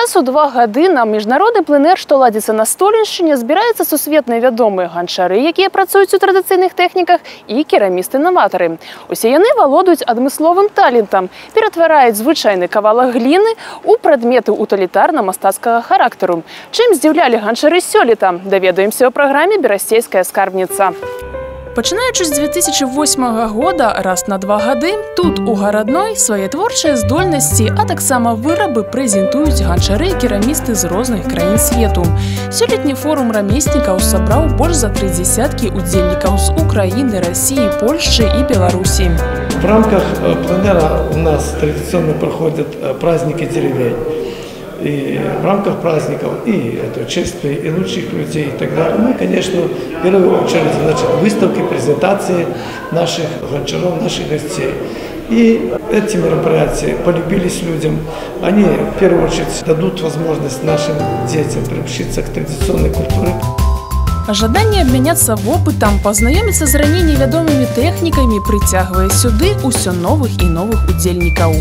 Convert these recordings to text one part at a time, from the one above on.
Раз у 2 гады на міжнародны пленэр, што ладзіцца на Століншчыне, збіраюцца сусветна вядомыя ганчары, якія працуюць у традыцыйных тэхніках, і керамісты-наватары. Усе яны валодаюць адмысловым талентам, ператвараюць звычайны кавалак гліны ў прадметы уталітарна-мастацкага характару. Чым здзіўлялі ганчары сёлета, даведаемся ў праграме «Берасцейская скарбніца». Пачынаючы з 2008 года, раз на 2 гады, тут, у гарадной, свае творчыя здольнасці, а таксама вырабы прэзентуюць ганчары і керамісты з розных краін свету. Сёлетні форум рамеснікаў сабраў больш за 3 дзесяткі удзельнікаў з Украіны, России, Польшчы і Беларусі. В рамках пленера у нас традиционно проходят праздники деревень. И в рамках праздников и это чествие и лучших людей и так далее. Мы, конечно, в первую очередь, выставки, презентации наших гончаров, наших гостей. И эти мероприятия полюбились людям. Они, в первую очередь, дадут возможность нашим детям приобщиться к традиционной культуре. Жаданне абмяняцца вопытам, пазнаёміцца з раней невядомымі тэхнікамі прыцягвае сюды ўсё новых і новых удзельнікаў.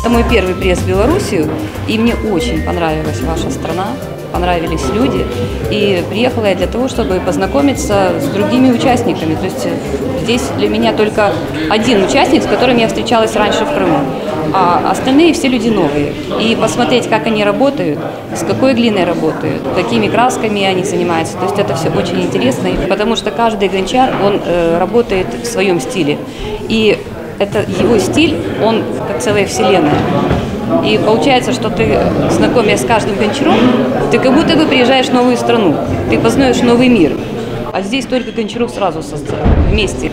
Это мой первый приезд в Белоруссию, и мне очень понравилась ваша страна, понравились люди. И приехала я для того, чтобы познакомиться с другими участниками. То есть здесь для меня только один участник, с которым я встречалась раньше в Крыму, а остальные все люди новые. И посмотреть, как они работают, с какой глиной работают, какими красками они занимаются. То есть это все очень интересно, потому что каждый гончар, он работает в своем стиле. И это его стиль, он как целая вселенная. И получается, что ты, знакомясь с каждым гончаром, ты как будто бы приезжаешь в новую страну, ты познаешь новый мир. А здесь только гончаров сразу вместе.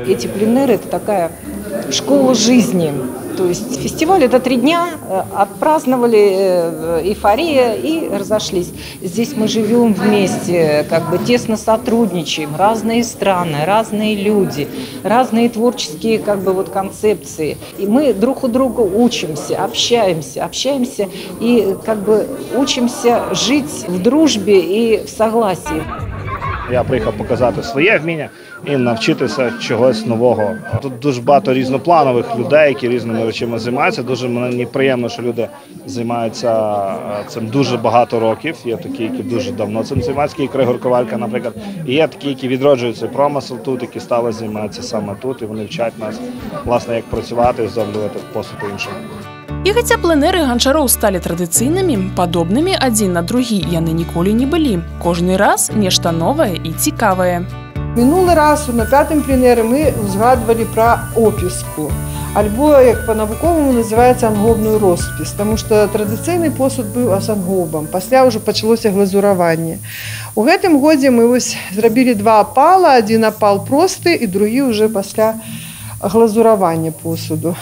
Эти пленеры – это такая школа жизни. То есть фестиваль – это 3 дня, отпраздновали эйфория и разошлись. Здесь мы живем вместе, как бы тесно сотрудничаем, разные страны, разные люди, разные творческие как бы вот концепции. И мы друг у друга учимся, общаемся и как бы учимся жить в дружбе и в согласии. Я приїхав показати своє вміння і навчитися чогось нового. Тут дуже багато різнопланових людей, які різними речами займаються. Дуже мені приємно, що люди займаються цим дуже багато років. Є такі, які дуже давно цим займаються, як Кригор Ковалька, наприклад. І є такі, які відроджують цей промисел тут, які стали займатися саме тут. І вони вчать нас, власне, як працювати і зроблювати посуд по-іншому. І хаця пленэры ганчароў сталі традыцыйнымі, падобнымі адзін на другі яны ніколі не былі. Кожны раз нешта новае і цікавае. Мінулы раз на 5-м пленэры мы узгадвалі пра опіску. Альбо, як па-навуковаму, называецца ангобную роспіс, таму што традыцыйны посуд быў з ангобам. Пасля ўжо пачалося глазураванне. У гэтым годзе мы зрабілі 2 апала, адзін апал просты і другі ўжо пасля глазуравання посуду.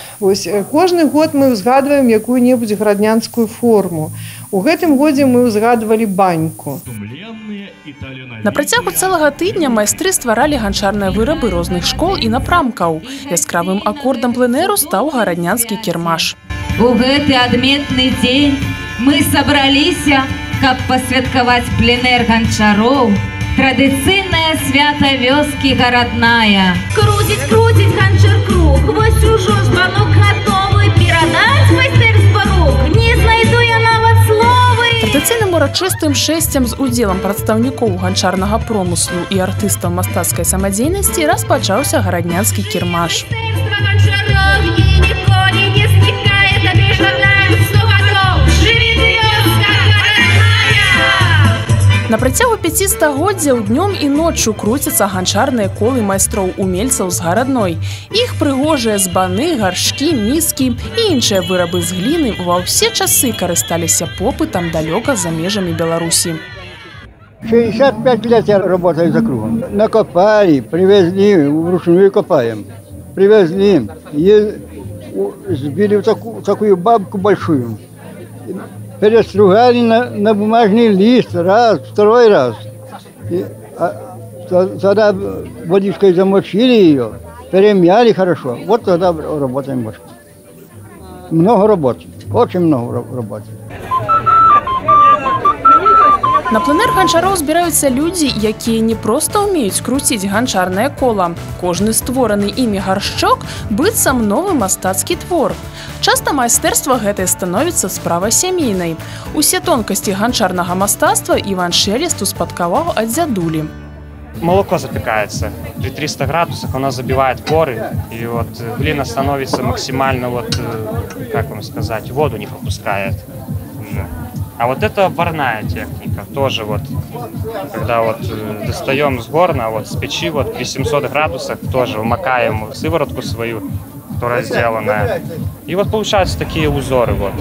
Кожны год мы ўзгадваем якую-небудзь гараднянскую форму. У гэтым годзе мы ўзгадвалі баньку. На працягу цэлага тыдня майстры стваралі ганчарныя вырабы розных школ і напрамкаў. Яскравым акордам пленэру стаў гараднянскі кірмаш. У гэты адметны дзень мы сабраліся, каб пасвяткаваць пленэр ганчароў. Традыцыйнае свята вёскі гарадная. Круціць ганчар круг, вось ужо званок гатовы, перадаць майстэрства рук, не знайду я нават словы. Традыцыйным урачыстым шэсцем з удзелам прадстаўнікоў ганчарнага промыслу і артыстаў мастацкай самадзейнасці распачаўся гараднянскі кірмаш. На працягу 5 стагоддзяў днём і ноччу круцяцца ганчарныя колы майстроў-умельцаў з гарадной. Іх прыгожыя збаны, гаршкі, міскі і іншыя вырабы з гліны ва ўсе часы карысталіся попытам далёка за межамі Беларусі. 65 лет я работаю за кругом. Накопали, привезли, вручную копаем. Привезли, сбили такую бабку большую. Перестругали на бумажный лист раз, второй раз. Тогда водичкой замочили ее, перемяли хорошо. Вот тогда работаем больше. Много работы, очень много работы. На пленэр ганчароў збіраюцца людзі, якія не проста ўмеюць круціць ганчарнае кола. Кожны створаны імі гаршчок быццам новы мастацкі твор. Часта майстэрства гэтае становіцца справай сямейнай. Усе тонкасці ганчарнага мастацтва Іван Шелест успадкаваў ад дзядулі. Молоко запекается при 300 градусах, оно забивает поры, и вот глина становится максимально, вот, как вам сказать, воду не пропускает уже. А вот это варная техника, тоже вот, когда вот достаем с горна, вот с печи, вот при 700 градусах тоже вмакаем сыворотку свою, которая сделанная, и вот получаются такие узоры вот.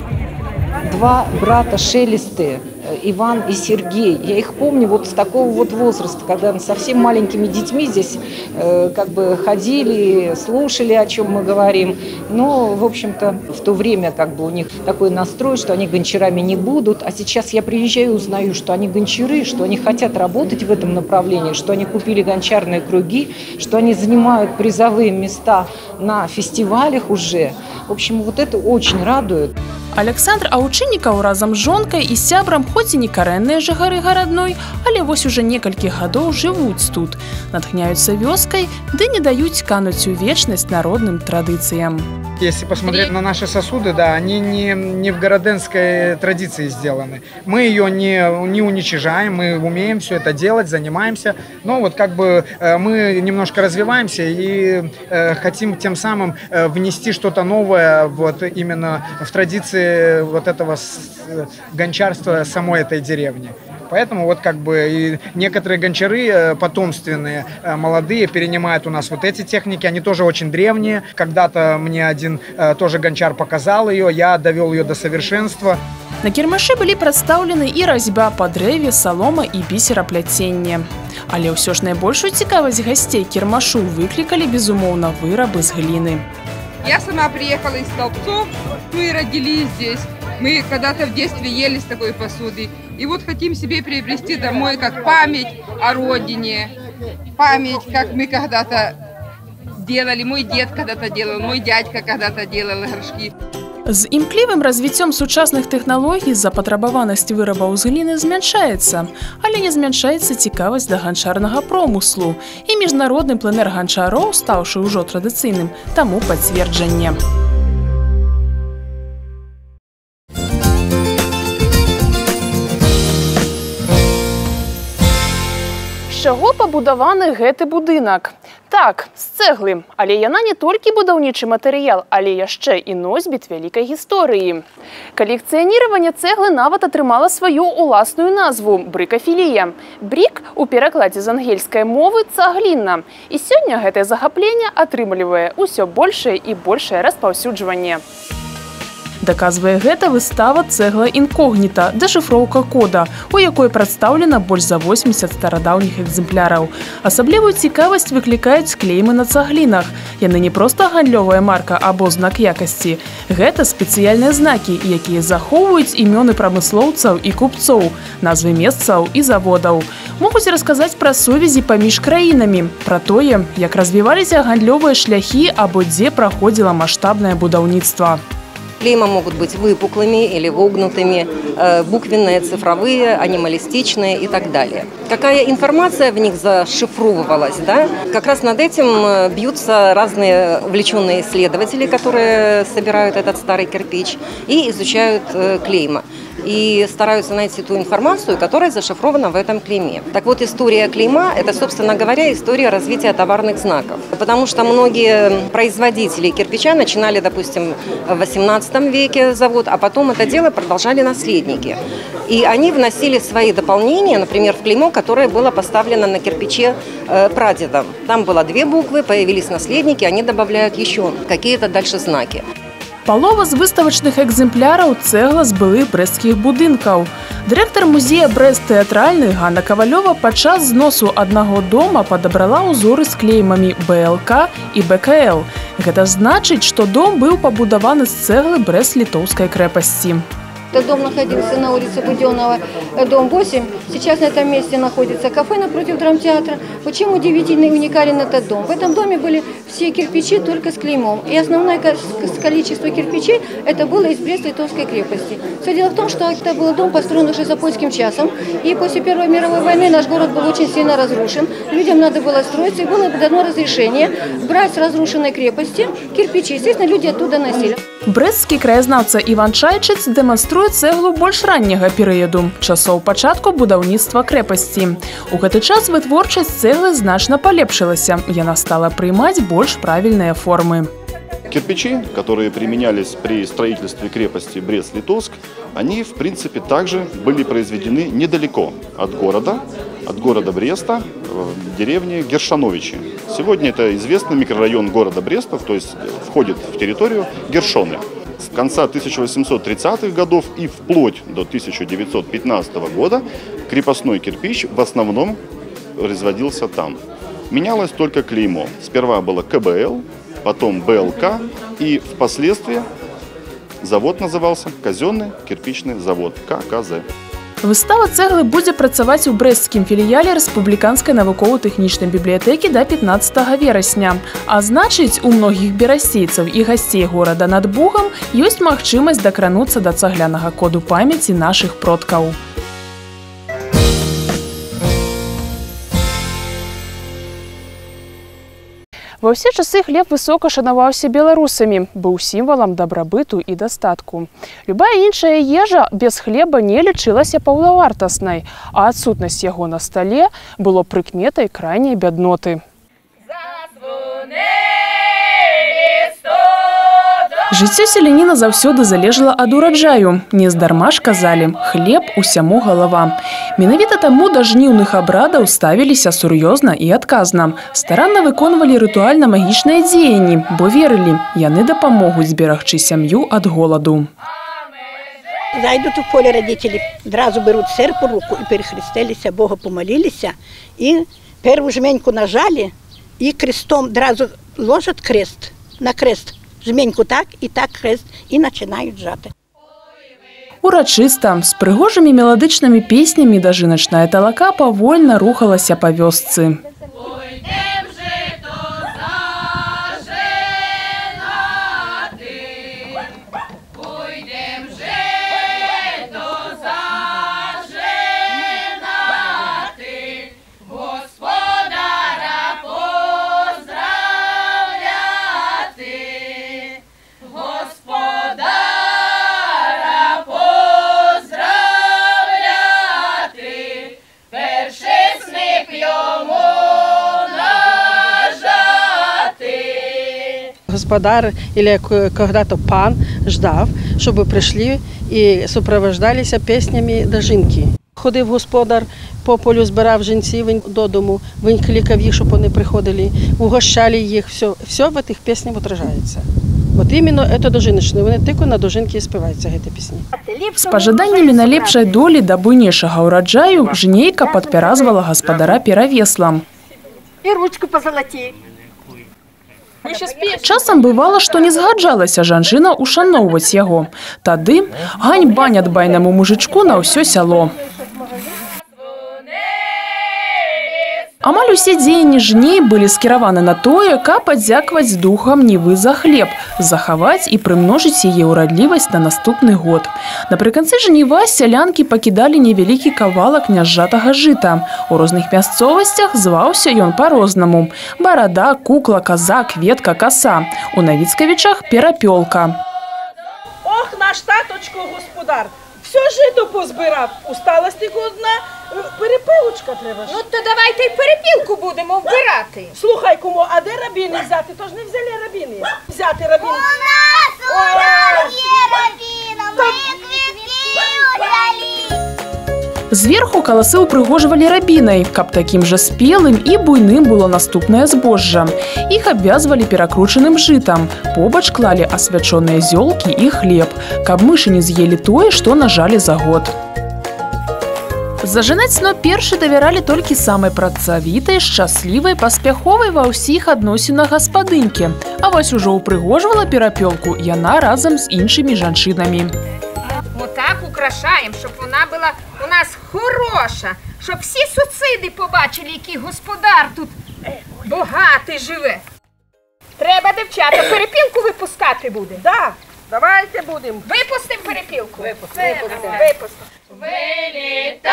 Два брата Шелесты, Иван и Сергей. Я их помню вот с такого вот возраста, когда они совсем маленькими детьми здесь как бы ходили, слушали, о чем мы говорим. Но, в общем-то, в то время как бы у них такой настрой, что они гончарами не будут. А сейчас я приезжаю и узнаю, что они гончары, что они хотят работать в этом направлении, что они купили гончарные круги, что они занимают призовые места на фестивалях уже. В общем, вот это очень радует. Александр Аўчыннікаў разам з жонкай і сябрам хоць і не карэнныя жыхары гарадной, але вось уже некалькі гадоў жывуць тут, натхняюцца вёскай, ды не даюць кануць у вечнасць народным традыцыям. Если посмотреть на наши сосуды, да, они не в городенской традиции сделаны. Мы ее не уничижаем, мы умеем все это делать, занимаемся. Но вот как бы мы немножко развиваемся и хотим тем самым внести что-то новое вот именно в традиции вот этого гончарства самой этой деревни. Поэтому вот как бы и некоторые гончары потомственные, молодые, перенимают у нас вот эти техники. Они тоже очень древние. Когда-то мне один тоже гончар показал ее, я довел ее до совершенства. На кірмашы былі прадстаўлены і разьба па дрэве, салома і бісерапляценне. Але ўсё ж найбольшую цікавасць гасцей кірмашу выклікалі, безумоўна, вырабы з гліны. Я сама приехала из Столбцов, мы родились здесь. Мы когда-то в детстве ели с такой посуды. И вот хотим себе приобрести домой как память о родине. Память, как мы когда-то делали. Мой дед когда-то делал, мой дядька когда-то делал горшки. З імклівым развіццём сучасных тэхналогій запатрабаванасць вырабаў з гліны змяншаецца, але не змяншаецца цікавасць да ганчарнага промыслу. І міжнародны пленэр ганчароў, стаўшы ўжо традыцыйным, таму пацверджанне. З чаго пабудаваны гэты будынак? Так, з цэглы, але яна не толькі будаўнічы матэрыял, але яшчэ і носьбіт вялікай гісторыі. Калекцыяніраванне цэглы нават атрымала сваю ўласную назву – брыкафілія. Брік у перакладзе з ангельскай мовы цагліна. І сёння гэтае захапленне атрымлівае ўсё большае і большае распаўсюджванне. Даказвае гэта выстава «Цэгла інкогніта» – дэшыфроўка кода, у якой прадстаўлена больш за 80 старадаўніх экземпляраў. Асаблівую цікавасць выклікаюць клеймы на цаглінах. Яны не проста гандлёвая марка або знак якасці. Гэта спецыяльныя знакі, якія захоўваюць імёны прамыслоўцаў і купцоў, назвы месцаў і заводаў. Могуць расказаць пра сувязі паміж краінамі, пра тое, як развіваліся гандлёвыя шляхі або дзе праходзіла маштабнае будаўніцтва. Клейма могут быть выпуклыми или вогнутыми, буквенные, цифровые, анималистичные и так далее. Какая информация в них зашифровывалась, да? Как раз над этим бьются разные увлеченные исследователи, которые собирают этот старый кирпич и изучают клейма. И стараются найти ту информацию, которая зашифрована в этом клейме. Так вот, история клейма – это, собственно говоря, история развития товарных знаков. Потому что многие производители кирпича начинали, допустим, в XVIII веке завод, а потом это дело продолжали наследники. И они вносили свои дополнения, например, в клеймо, которое было поставлено на кирпиче прадедом. Там было 2 буквы, появились наследники, они добавляют еще какие-то дальше знаки. Палова з выставачных экземпляраў цэгла з былых брэсцкіх будынкаў. Дырэктар музея Брэст тэатральны Ганна Кавалёва падчас зносу аднаго дома падабрала ўзоры з клеймамі БЛК і БКЛ. Гэта значыць, што дом быў пабудаваны з цэглы Брэст-літоўскай крэпасці. Этот дом находился на улице Буденного, дом 8. Сейчас на этом месте находится кафе напротив драмтеатра. Очень удивительный и уникален этот дом. В этом доме были все кирпичи только с клеймом. И основное количество кирпичей это было из Брест-Литовской крепости. Все дело в том, что это был дом, построен уже за польским часом. И после Первой мировой войны наш город был очень сильно разрушен. Людям надо было строиться, и было дано разрешение брать с разрушенной крепости кирпичи. Естественно, люди оттуда носили. Брэсцкі краязнаўца Іван Чайчыц дэманструе цэглу больш ранняга перыяду, часоў пачатку будаўніцтва крэпасці. У гэты час вытворчасць цэглы значна палепшылася, яна стала прымаць больш правільныя формы. Кирпичи, которые применялись при строительстве крепости Брест-Литовск, они, в принципе, также были произведены недалеко от города Бреста, в деревне Гершановичи. Сегодня это известный микрорайон города Бреста, то есть входит в территорию Гершоны. С конца 1830-х годов и вплоть до 1915 года крепостной кирпич в основном производился там. Менялось только клеймо. Сперва было КБЛ, потом БЛК, и впоследствии завод назывался Казенный кирпичный завод, ККЗ. Выстава цэглы будзе працаваць у брэсцкім філіяле Рэспубліканскай навукова-тэхнічнай бібліятэкі да 15 верасня. А значыць, у многіх берасцейцаў і гасцей горада над Бугам ёсць магчымасць дакрануцца да цаглянага коду памяці нашых продкаў. Ва ўсе часы хлеб высока шанаваўся беларусамі, быў сімвалам дабрабыту і дастатку. Любая іншая ежа без хлеба не лічылася паўнавартаснай, а адсутнасць яго на стале было прыкметай крайняй бядноты. Жыццё селяніна заўсёды залежала ад ураджаю. Нездарма ж казалі «хлеб усяму галава». Менавіта таму да жніўных абрадаў ставіліся сур'ёзна і адказна. Старанна выконвалі рытуальна-магічныя дзеянні, бо верылі, яны дапамогуць зберагчы сям'ю ад голаду. Зайдут в поле родители, сразу берут серп в руку и перехрестились, Бога помолились, и первую жменьку нажали, и крестом сразу ложат крест на крест. Жменьку так крест, і починають жати. Урачыста, з прыгожымі меладычнымі песнямі дажыначная талака павольна рухалася па вёсцы. Господар или когда-то пан ждав, щоб прийшли і супроводжувалися піснями до жінки. Ходив господар по полю, збирав жінців додому, він кликав їх, щоб вони приходили, угощали їх, все в цих піснях відражається. От іменно це до жіночної, вони тільки на до жінки і співаються ці пісні. З пажаданнямі на лепшай долі да буйнейшага ўраджаю жнейка падпяразвала гаспадара перавеслам. І ручку позолоті. Часам бывала, што не згаджалася жанчына ушаноўваць яго. Тады ганьба нядбайнаму мужычку на ўсё сяло. Амаль усе дзеянні жней былі скіраваны на тое, каб падзякаваць духам Нівы за хлеб, захаваць і прымножыць яе ўрадлівасць на наступны год. Напрыканцы жніва сялянкі пакідалі невялікі кавалак нязжатага жыта. У розных мясцовасцях зваўся ён па-рознаму: барада, кукла, коза, кветка, коса. У Навіцкавічах перапёлка. Ох, наш таточко господар, все жито позбирав. Усталась тільки одна перепилочка треба. Ну то давайте й перепілку будемо вбирати. Слухай, кому, а де рабіни взяти? Тож не взяли рабіни. Взяти рабіни. У нас є рабіна, ми квітки взяли. Зверху каласы упрыгожвалі рабінай, каб такім жа спелым і буйным было наступнае збожжа. Іх абвязвалі перакручаным жытам. Побач клалі асвячоныя зёлкі і хлеб, каб мышы не з'елі тое, што нажалі за год. Зажынаць сно першы давяралі толькі самай працавітай, шчаслівай, паспяховай ва ўсіх адносінах гаспадынькі. А вось ужо упрыгожвала перапёлку яна разам з іншымі жанчынамі. Вот так приглашаємо, щоб вона була у нас хороша, щоб всі сусіди побачили, який господар тут багатий живе. Треба, дівчата, перепілку випускати буде. Да, давайте будемо. Випустимо перепілку. Випустимо. Вилітай,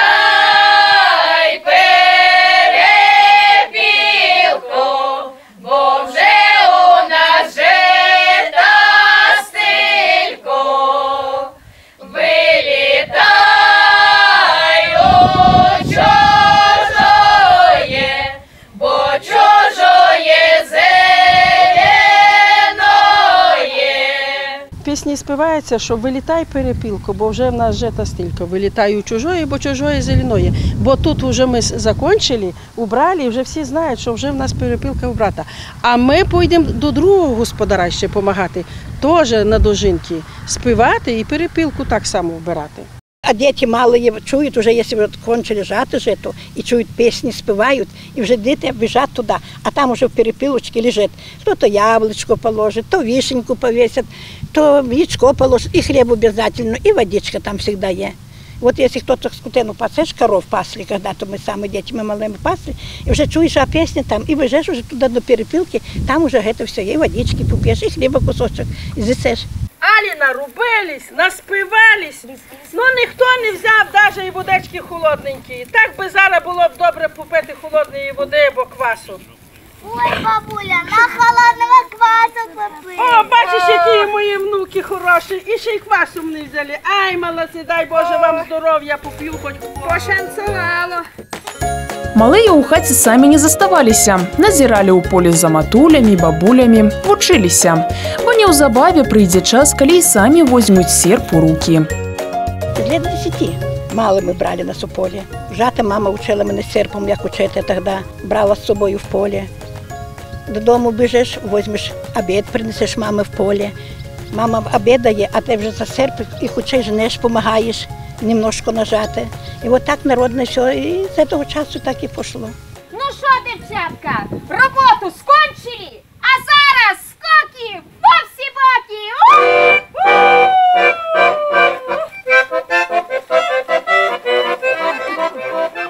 перепілко, бо вже у нас жита стілько. Вилітай у чужоє, бо чужоє зеленоє. Пісні співаються, що вилітай перепілку, бо вже в нас жита стільки. Вилітай у чужої, бо чужої зеленої. Бо тут вже ми закінчили, убрали, і вже всі знають, що вже в нас перепілка у брата. А ми підемо до другого господара ще допомагати, теж на дожинки, співати і перепілку так само вбирати. А діти малі чують, вже якщо кончили жати жито, і чують пісні, співають, і вже діти біжать туди, а там вже в перепілочці лежить. То яблучко положить, то вишеньку повісять, то яичко положить, і хліб обов'язково, і водичка там завжди є. Вот если кто-то скотину пасешь, коров пасли, когда-то мы самые дети, мы малыми пасли, и уже чуешь, а песня там, и бежишь уже туда до перепилки, там уже это все, и водички попьешь, и хлеба кусочек, и зісеш. Алі нарубились, наспівались, ну ніхто не взяв навіть і водички холодненькі. Так би зараз було б добре попити холодної води або квасу. Ой, бабуля, на холодного квасу попити. О, бачиш, які мої внуки хороші, і ще й квасу мені взяли. Ай, молодці, дай Боже вам здоров'я, поп'ю хоч пошанцевало. Малые у хаті самі не заставаліся, назирали у полі за матулями, бабулями, вучиліся. Бо неўзабаве прыйдзе час, калі і самі возьмуць серп у руки. Лет 10 мало мы брали нас у поле. Жата мама учила мене серпом, як учити тоді, брала з собою в поле. Додому біжиш, візьмеш обід, принесеш мамі в поле. Мама обідає, а ти вже за серп і хочеш женеш, допомагаєш. Немножко нажати. І от так народне все, і з цього часу так і пішло. Ну що, дівчатка, роботу скончили, а зараз скоки во всі боки.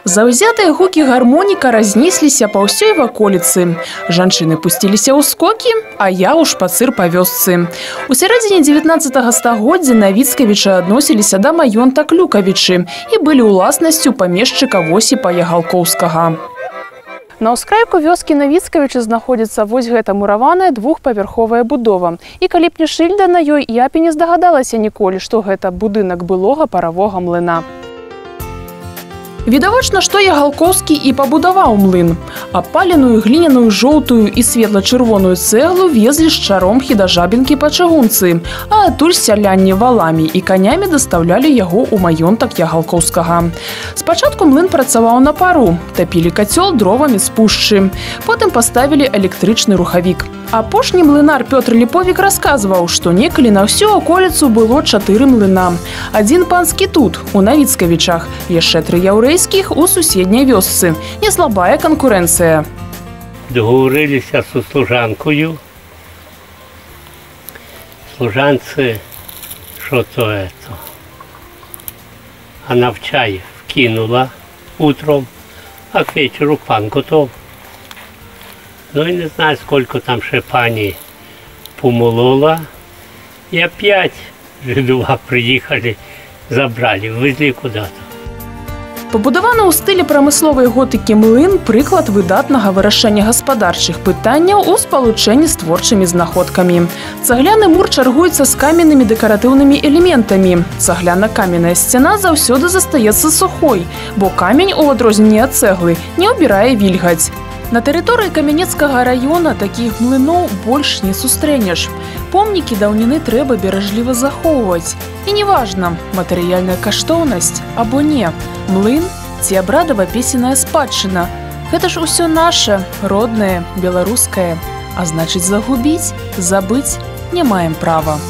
Заўзятыя гукі гармоніка разнесліся па ўсёй ваколіцы. Жанчыны пусціліся ў скокі, а я ў шпацыр па вёсцы. У сярэдзіне 19 стагоддзя Навіцкавічы адносіліся да маёнта Клюкавічы і былі ўласнасцю памешчыка Восіпа Ягалкоўскага. На ўскрайку вёскі Навіцкавічы знаходзіцца вось гэта мураваная двухпавярховая будова. І калі б не шыльда на ёй, я б і не здагадалася ніколі, што гэта будынак былога паравога млына. Відавочна, што Ягалкоўскі і пабудаваў млын. Апаленую гліняную жоўтую і светла-чырвоную цэглу везлі з чаромхі да Жабінкі па чыгунцы, а адтуль сяляне валамі і канямі дастаўлялі яго ў маёнтак Ягалкоўскага. Спачатку млын працаваў на пару, тапілі кацёл дровамі з пушчы. Потым паставілі электрычны рухавік. Апошні млынар Пётр Ліповік расказваў, што некалі на ўсю аколіцу было 4 млына. Адзін панскі тут, у Навіцкавічах, яшчэ 3 яўрэйскіх у суседняй вёсцы. Не слабая канкурэнцыя. Договорилися з служанкою. Служанці, що то це? Вона в чай вкинула утром, а к вечору пан готов. Ну і не знаю, скільки там ще пані помолола. І опять жидова приїхали, забрали, везли куди-то. Пабудаваны ў стылі прамысловай готыкі млын прыклад выдатнага вырашэння гаспадарчых пытанняў у спалучэнні з творчымі знаходкамі. Цагляны мур чаргуецца з каменнымі дэкаратыўнымі элементамі. Цагляна-каменная сцяна заўсёды застаецца сухой, бо камень, у адрозненне ад цэглы, не ўбірае вільгаць. На тэрыторыі Камянецкага раёна такіх млыноў больш не сустрэнеш. Помнікі даўніны трэба беражліва захоўваць. І неважна, матэрыяльная каштоўнасць або не, млын ці абрадава-песенная спадчына. Гэта ж усё наша, роднае, беларускае. А значыць, загубіць, забыць не маем права.